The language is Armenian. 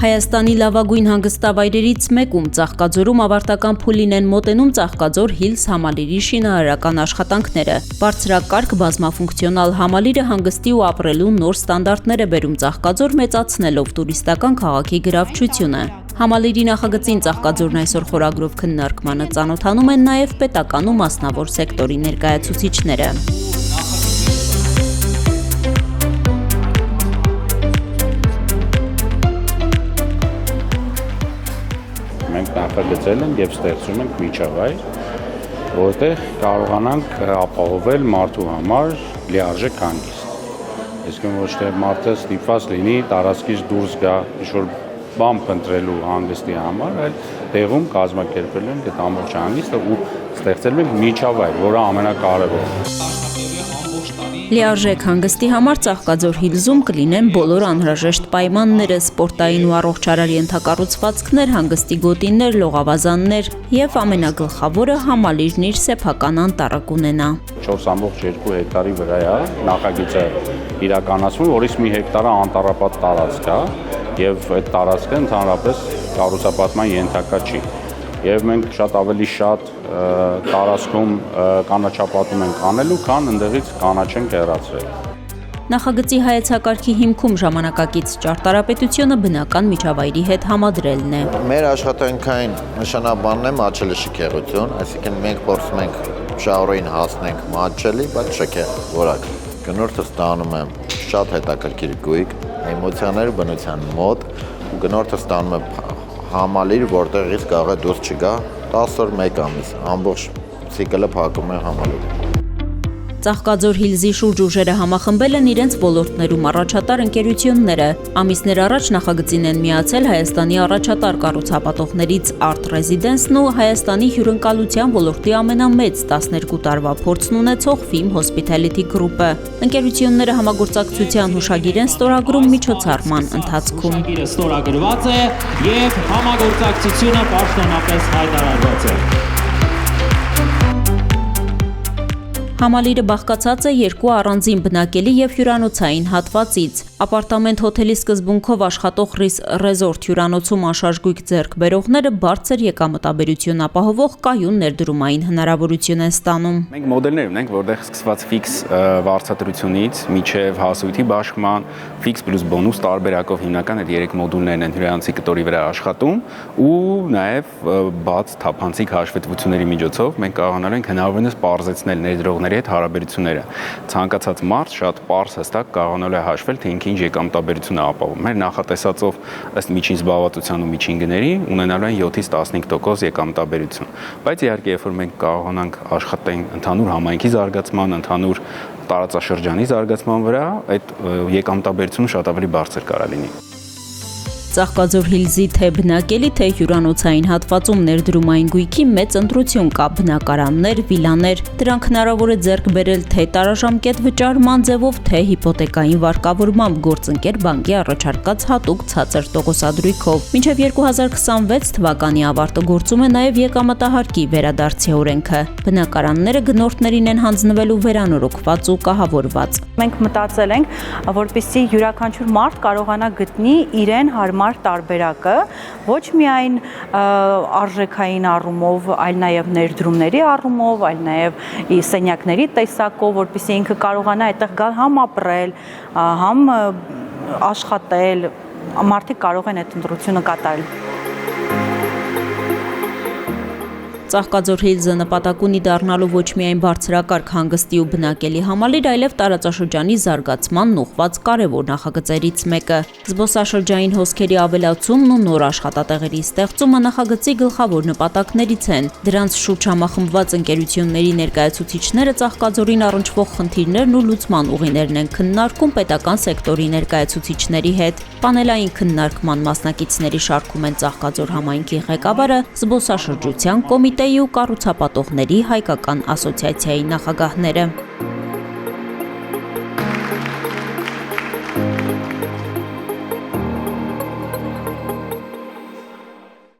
Հայաստանի լավագույն հանգստավայրերից մեկում Ծաղկաձորում ավարտական փուլին են մոտենում Ծաղկաձոր Հիլզ համալիրի շինարարական աշխատանքները։ Բարձրակարգ բազմաֆունկցիոնալ համալիրը հանգստի ու ապրելու նոր ստանդարտներ է բերում Ծաղկաձոր, մեծացնելով տուրիստական քաղաքի գրավչությունը։ Համալիրի նախագծին Ծաղկաձորն այսօր խորագրով քննարկմանը ծանոթանում են նաև պետական ու մասնավոր սեկտորի ներկայացուցիչները։ Մենք նախագծել ենք եւ ստեղծում ենք միջավայր, որտեղ կարողանանք ապահովել մարդու համար լիարժեք հանգիստ։ Այսինքն ոչ թե մարդը ստիպված լինի տարածքից դուրս գա ինչ-որ բան փնտրելու հանգստի համար, այլ տեղում կազմակերպել ենք այդ ամբողջ հանգիստը ու ստեղծել ենք միջավայր, որը ամենակարևորն է։ Լիարժեք հանգստի համար Ծաղկաձոր Հիլզում կլինեն բոլոր անհրաժեշտ պայմանները՝ սպորտային ու առողջարար ենթակառուցվածքներ, հանգստի գոտիներ, լողավազաններ եւ ամենագլխավորը համալիրն իր սեփական անտառը կունենա։ 4.2 հեկտարի վրա է նախագիծը իրականացվում, որից մի հեկտարը անտառապատ տարածք է եւ այդ տարածքը ընդհանրապես կառուցապատման ենթակա չի։ Եվ մենք շատ ավելի շատ տարածքում կանաչապատում ենք անելու, քան ընդեղից կանաչ ենք հեռացրել։ Նախագծի հայեցակարգի հիմքում ժամանակակից ճարտարապետությունը բնական միջավայրի հետ համադրելն է։ Մեր աշխատանքային նշանաբանն է մատչելի շքեղություն, այսինքն մենք փորձում ենք շահորային հասնենք մատչելի, բայց շքեղորակ։ Գնորդը ստանում է շատ հետաքրքիր գույք, էմոցիաներ բնության մոտ, ու գնորդը ստանում է համալիր, որտեղից կարող է դուրս չգա 10 օր 1 ամիս, ամբողջ ցիկլը փակում է համալիրը։ Ծաղկաձոր Հիլզի շուրջ ուժերը համախմբել են իրենց ոլորտներում առաջատար ընկերությունները։ Ամիսներ առաջ նախագծին են միացել Հայաստանի առաջատար կառուցապատողներից Art Residence-ն ու Հայաստանի հյուրընկալության ոլորտի ամենամեծ 12 տարվա փորձն ունեցող Fim Hospitality Group-ը։ Ընկերությունները համագործակցության հուշագիր են ստորագրում միջոցառման ընթացքում։ Հուշագիրը ստորագրված է եւ համագործակցությունը պաշտոնապես հայտարարված է։ Համալիրը բաղկացած է երկու առանձին բնակելի եւ հյուրանոցային հատվածից։ Ապարտամենտ հոթելի սկզբունքով աշխատող Resort հյուրանոցում անշարժ ձեռք բերողները բարձր եկամտաբերություն ապահովող կայուն ներդրումային հնարավորություն են ստանում։ Մենք մոդելներ ունենք, որտեղ սկսված ֆիքս վարձատրությունից մինչև հասույթի բաշխման, ֆիքս պլյուս բոնուս տարբերակով հիմնական այդ 3 մոդուլներն են հյուրանոցի կտորի վրա աշխատում ու նաեւ բաց թափանցիկ հաշվետվությունների միջոցով մենք կարողանալ ենք հնարավորինս պարզեցնել ներդրողների հետ հարաբերությունները։ Ցանկացած մարդ շատ պարզ հստակ կարողանալ է հաշվել, թե ինչ եկամտաբերություն է ապահովում։ Մեր նախատեսածով ըստ միջին զբաղվածության ու միջին գների ունենալու են 7-ից 15% եկամտաբերություն։ Բայց իհարկե, երբ որ մենք կարողանանք աշխատենք ընդհանուր համայնքի զարգացման, ընդհանուր տարածաշրջանի զարգացման վրա, այդ եկամտաբերությունը շատ ավելի բարձր կարա լինի։ Ծաղկաձոր Հիլզի թե բնակելի, թե հյուրանոցային հատվածում ներդրումային գույքի մեծ ընտրություն կա՝ բնակարաններ, վիլաներ։ Դրանք հնարավոր է ձեռք բերել թե տարաժամկետ վճարման ձևով, թե հիպոթեկային վարկավորմամբ գործընկեր բանկի առաջարկած հատուկ ցածր տոկոսադրույքով։ Մինչև 2026 թվականի ավարտը գործում է նաև եկամտահարկի վերադարձի օրենքը։ Բնակարանները գնորդներին են հանձնվելու վերանորոգված ու կահավորված։ Մենք մտածել ենք, որպեսզի յուրաքանչյուր մարդ կարողանա գտնի իրեն հարմար տարբերակը, ոչ միայն արժեքային առումով, այլ նաև ներդրումների առումով, այլ նաև սենյակների տեսակով, որպեսզի ինքը կարողանա այդտեղ գալ համ ապրել, համ աշխատել, մարդիկ կարող են այդ ընտրությունը կատարել։ Ծաղկաձոր Հիլզը նպատակ ունի դառնալու ոչ միայն բարձրակարգ հանգստի ու բնակելի համալիր, այլև տարածաշրջանի զարգացմանն ուղղված կարևոր նախագծերից մեկը։ Զբոսաշրջային հոսքերի ավելացումն ու նոր աշխատատեղերի ստեղծումը նախագծի գլխավոր նպատակներից են։ Դրանց շուրջ համախմբված ընկերությունների ներկայացուցիչները Ծաղկաձորին առնչվող խնդիրներն ու լուծման ուղիներն են քննարկում պետական սեկտորի ներկայացուցիչների հետ։ Պանելային քննարկման մասնակիցների շարքում են Ծաղկաձոր համայնքի ղեկավարը, զբոսաշրջության կոմիտեի ու կառուցապատողների հայկական ասոցիացիայի նախագահները։